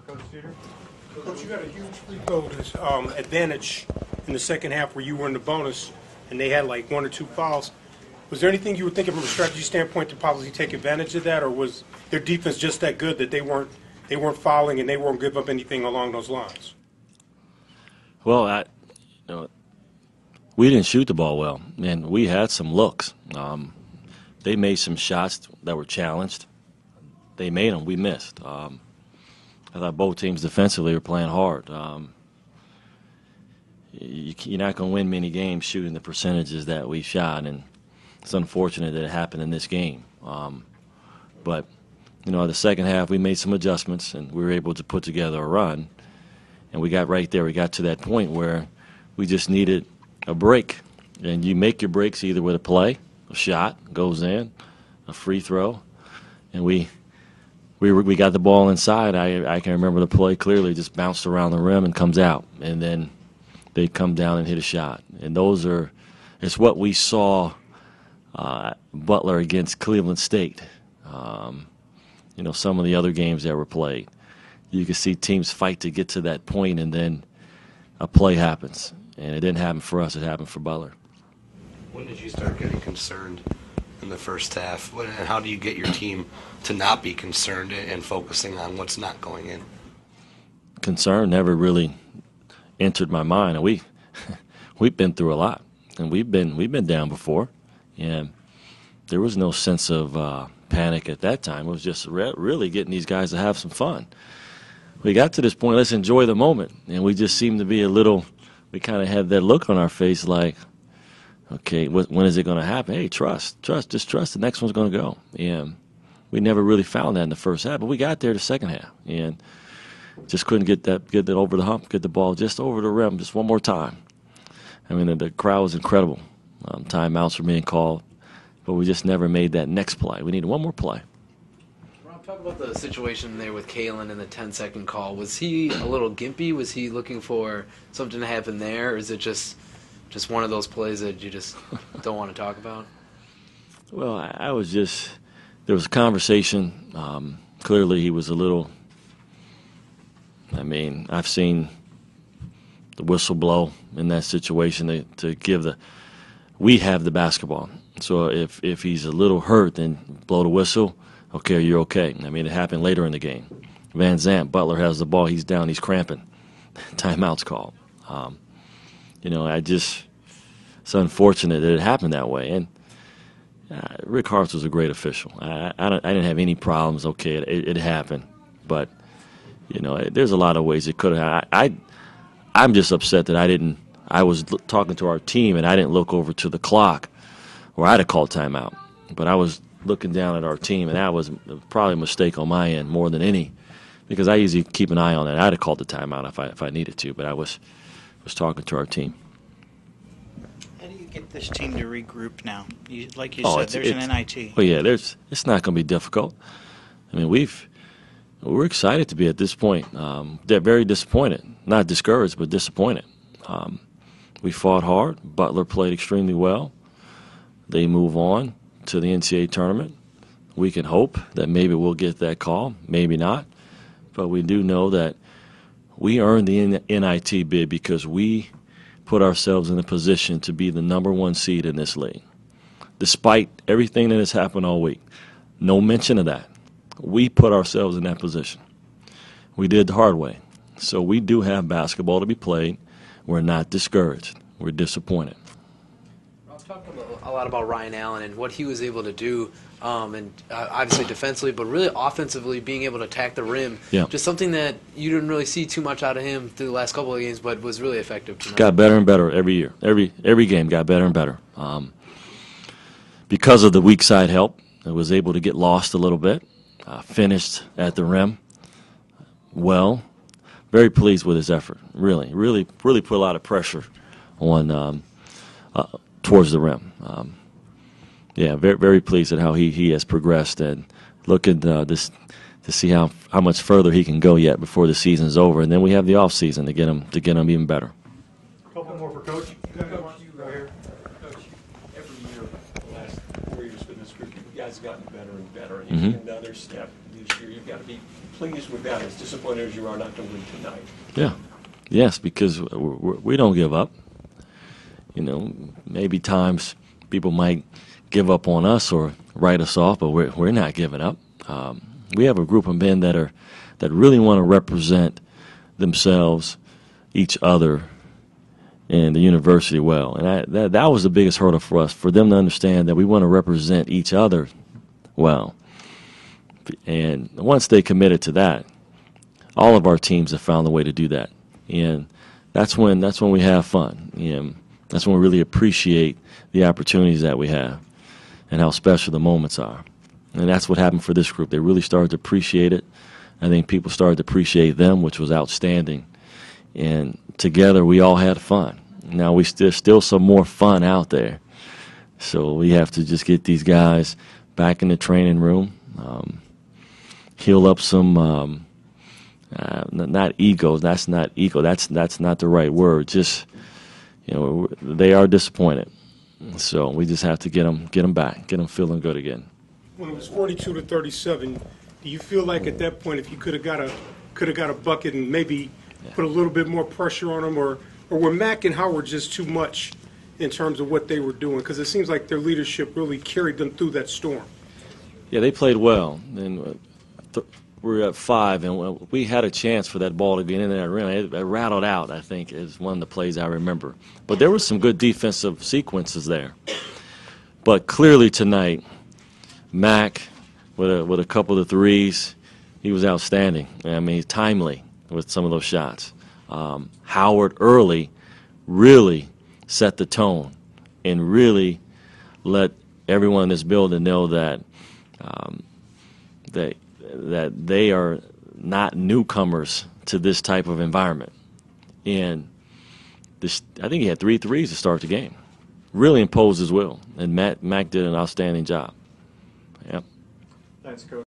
Coach Jeter. Coach, you got a huge free throw advantage in the second half where you were in the bonus, and they had like 1 or 2 fouls. Was there anything you were thinking from a strategy standpoint to probably take advantage of that, or was their defense just that good that they weren't fouling and they won't give up anything along those lines? Well, we didn't shoot the ball well, and we had some looks. They made some shots that were challenged. They made them. We missed. I thought both teams defensively were playing hard. You're not going to win many games shooting the percentages that we shot, and it's unfortunate that it happened in this game. But, the second half we made some adjustments, and we were able to put together a run. And we got right there. We got to that point where we just needed a break. And you make your breaks either with a play, a shot goes in, a free throw, and we got the ball inside. I can remember the play clearly, just bounced around the rim and comes out. And then they come down and hit a shot. And it's what we saw Butler against Cleveland State. Some of the other games that were played. You can see teams fight to get to that point, and then a play happens. And it didn't happen for us. It happened for Butler. When did you start getting concerned in the first half? And how do you get your team to not be concerned and focusing on what's not going in? Concern never really entered my mind. And we've been through a lot, and we've been down before, and there was no sense of panic at that time. It was just really getting these guys to have some fun. We got to this point, let's enjoy the moment, and we just seemed to be we kind of had that look on our face like, okay, when is it going to happen? Hey, just trust the next one's going to go. And we never really found that in the first half, but we got there the second half, and just couldn't get that over the hump, get the ball just over the rim just one more time. I mean, the crowd was incredible. Timeouts were being called, but we just never made that next play. We needed one more play. Rob, talk about the situation there with Kalen and the 10-second call. Was he a little gimpy? Was he looking for something to happen there, or is it just one of those plays that you just don't want to talk about? Well, there was a conversation. Clearly he was a little, I've seen the whistle blow in that situation to give we have the basketball. So if he's a little hurt, then blow the whistle. Okay, you're okay. It happened later in the game. Van Zandt, Butler has the ball. He's down. He's cramping. Timeout's called. It's unfortunate that it happened that way. And Rick Hartz was a great official. I didn't have any problems. Okay, it happened. But, there's a lot of ways it could have. I'm just upset that I was talking to our team and I didn't look over to the clock where I'd have called timeout. But I was looking down at our team, and that was probably a mistake on my end more than any, because I usually keep an eye on that. I'd have called the timeout if I needed to, but I was talking to our team. How do you get this team to regroup now? Like you said, there's an NIT. Well, yeah, it's not going to be difficult. We're excited to be at this point. They're very disappointed, not discouraged, but disappointed. We fought hard. Butler played extremely well. They move on to the NCAA tournament. We can hope that maybe we'll get that call, maybe not. But we do know that we earned the NIT bid because we put ourselves in a position to be the #1 seed in this league. Despite everything that has happened all week, no mention of that. We put ourselves in that position. We did the hard way. So we do have basketball to be played. We're not discouraged. We're disappointed. Rob, talk a lot about Ryan Allen and what he was able to do, and obviously defensively, but really offensively, being able to attack the rim. Yeah. Just something that you didn't really see too much out of him through the last couple of games, but was really effective tonight. Got better and better every year. Every game got better and better. Because of the weak side help, I was able to get lost a little bit. Finished at the rim well. Very pleased with his effort. Really put a lot of pressure on towards the rim. Very, very pleased at how he has progressed, and looking to see how much further he can go yet before the season's over, and then we have the off season to get him even better. A couple more for Coach. Coach, every year, the last 4 years with this group, you guys have gotten better and better. And you've taken another step this year. You've got to be pleased with that, as disappointed as you are not to win tonight? Yeah. Yes, because we don't give up. Maybe times people might give up on us or write us off, but we're not giving up. We have a group of men that really want to represent themselves, each other, and the university well. And that was the biggest hurdle for us, for them to understand that we want to represent each other well. And once they committed to that, all of our teams have found a way to do that. And that's when we have fun. And that's when we really appreciate the opportunities that we have and how special the moments are. And that's what happened for this group. They really started to appreciate it. I think people started to appreciate them, which was outstanding. And together we all had fun. Now there's still some more fun out there. So we have to just get these guys back in the training room, heal up some not egos. That's not ego. That's not the right word. Just they are disappointed. So we just have to get them back, get them feeling good again. When it was 42-37, do you feel like at that point, if you could have got a bucket and maybe put a little bit more pressure on them, or were Mack and Howard just too much in terms of what they were doing? Because it seems like their leadership really carried them through that storm. Yeah, they played well, and we were at 5, and we had a chance for that ball to get in that rim. It rattled out, I think, is one of the plays I remember. But there were some good defensive sequences there. But clearly tonight, Mack, with a couple of threes, he was outstanding. I mean, he's timely with some of those shots. Howard early really set the tone and really let everyone in this building know that that they are not newcomers to this type of environment. And I think he had 3 threes to start the game. Really imposed his will, and Mack did an outstanding job. Yep. Thanks, Coach.